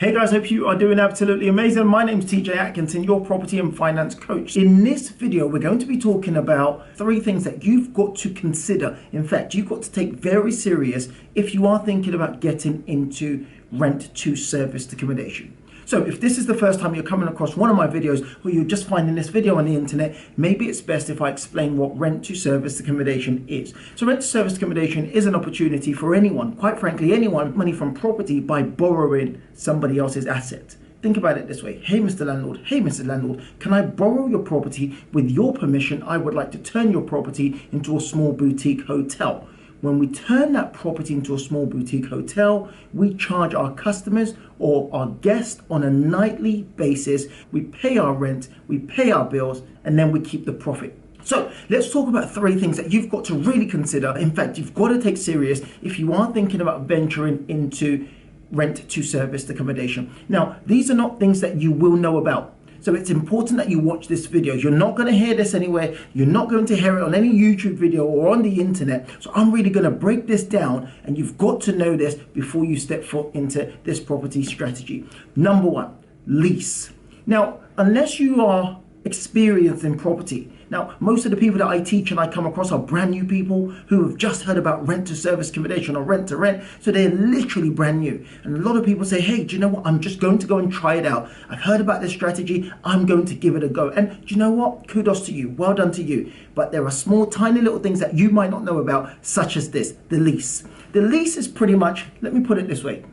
Hey guys, hope you are doing absolutely amazing. My name's TJ Atkinson, your property and finance coach. In this video, we're going to be talking about 3 things that you've got to consider. In fact, you've got to take very serious if you are thinking about getting into rent to serviced accommodation. So if this is the first time you're coming across one of my videos or you're just finding this video on the internet, maybe it's best if I explain what rent to serviced accommodation is. So rent to serviced accommodation is an opportunity for anyone, quite frankly, anyone, money from property by borrowing somebody else's asset. Think about it this way. Hey, Mr. Landlord. Hey, Mrs. Landlord. Can I borrow your property? With your permission, I would like to turn your property into a small boutique hotel. When we turn that property into a small boutique hotel, we charge our customers or our guests on a nightly basis. We pay our rent, we pay our bills, and then we keep the profit. So let's talk about 3 things that you've got to really consider. In fact, you've got to take serious if you are thinking about venturing into rent to serviced accommodation. Now, these are not things that you will know about. So it's important that you watch this video. You're not going to hear this anywhere. You're not going to hear it on any YouTube video or on the internet. So I'm really going to break this down, and you've got to know this before you step foot into this property strategy. Number 1, lease. Now, unless you are experienced in property, now, most of the people that I teach and I come across are brand new people who have just heard about rent to service accommodation or rent to rent. So they're literally brand new. And a lot of people say, hey, do you know what? I'm just going to go and try it out. I've heard about this strategy. I'm going to give it a go. And do you know what? Kudos to you. Well done to you. But there are small, tiny little things that you might not know about, such as this, the lease. The lease is pretty much, let me put it this way.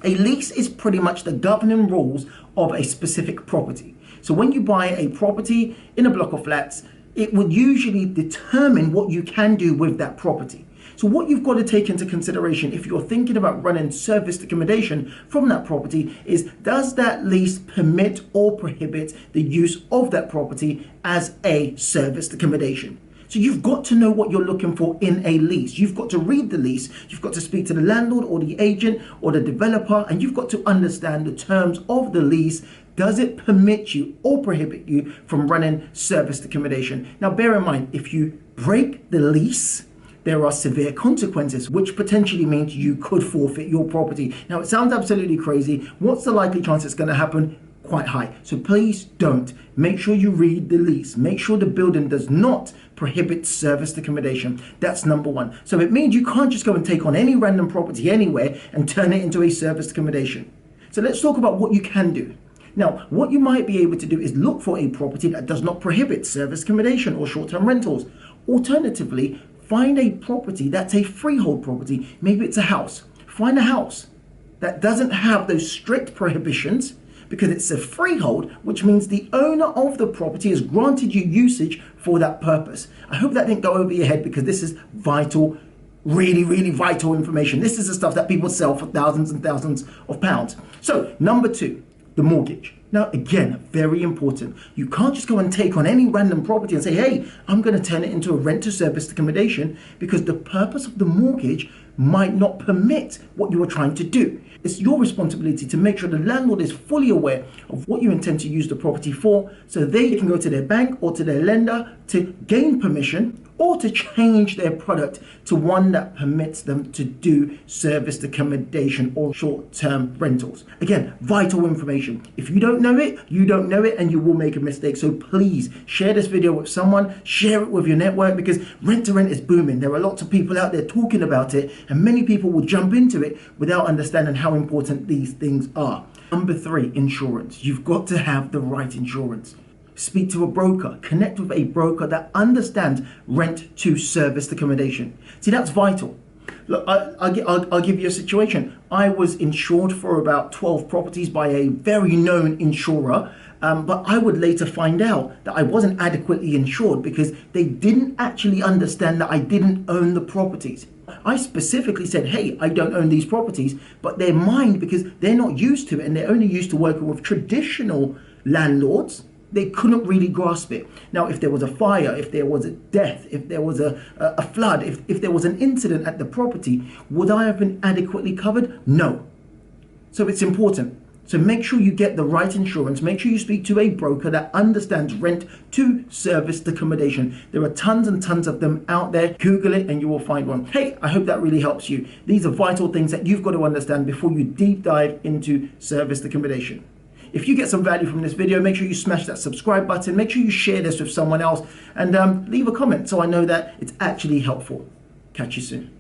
A lease is pretty much the governing rules of a specific property. So when you buy a property in a block of flats, it would usually determine what you can do with that property. So what you've got to take into consideration if you're thinking about running serviced accommodation from that property is, does that lease permit or prohibit the use of that property as a serviced accommodation? So you've got to know what you're looking for in a lease. You've got to read the lease. You've got to speak to the landlord or the agent or the developer, and you've got to understand the terms of the lease. Does it permit you or prohibit you from running serviced accommodation? Now, bear in mind, if you break the lease, there are severe consequences, which potentially means you could forfeit your property. Now, it sounds absolutely crazy. What's the likely chance it's going to happen? Quite high. So please don't. Make sure you read the lease. Make sure the building does not prohibit serviced accommodation. That's number 1. So it means you can't just go and take on any random property anywhere and turn it into a serviced accommodation. So let's talk about what you can do. Now, what you might be able to do is look for a property that does not prohibit serviced accommodation or short-term rentals. Alternatively, find a property that's a freehold property. Maybe it's a house. Find a house that doesn't have those strict prohibitions, because it's a freehold, which means the owner of the property has granted you usage for that purpose. I hope that didn't go over your head, because this is vital, really, really vital information. This is the stuff that people sell for thousands and thousands of pounds. So, number 2, the mortgage. Now, again, very important. You can't just go and take on any random property and say, hey, I'm going to turn it into a rent to serviced accommodation, because the purpose of the mortgage might not permit what you are trying to do. It's your responsibility to make sure the landlord is fully aware of what you intend to use the property for, so they can go to their bank or to their lender to gain permission or to change their product to one that permits them to do serviced accommodation or short-term rentals. Again, vital information. If you don't know it, you don't know it, and you will make a mistake. So please share this video with someone, share it with your network, because rent to rent is booming. There are lots of people out there talking about it, and many people will jump into it without understanding how important these things are. Number 3, insurance. You've got to have the right insurance. Speak to a broker. Connect with a broker that understands rent to serviced accommodation. See, that's vital. Look, I'll give you a situation. I was insured for about 12 properties by a very known insurer, but I would later find out that I wasn't adequately insured because they didn't actually understand that I didn't own the properties. I specifically said, hey, I don't own these properties, but their mind, because they're not used to it and they're only used to working with traditional landlords, they couldn't really grasp it. Now, if there was a fire, if there was a death, if there was a flood, if there was an incident at the property, would I have been adequately covered? No. So it's important. So make sure you get the right insurance. Make sure you speak to a broker that understands rent to serviced accommodation. There are tons and tons of them out there. Google it and you will find one. Hey, I hope that really helps you. These are vital things that you've got to understand before you deep dive into serviced accommodation. If you get some value from this video, make sure you smash that subscribe button. Make sure you share this with someone else and leave a comment so I know that it's actually helpful. Catch you soon.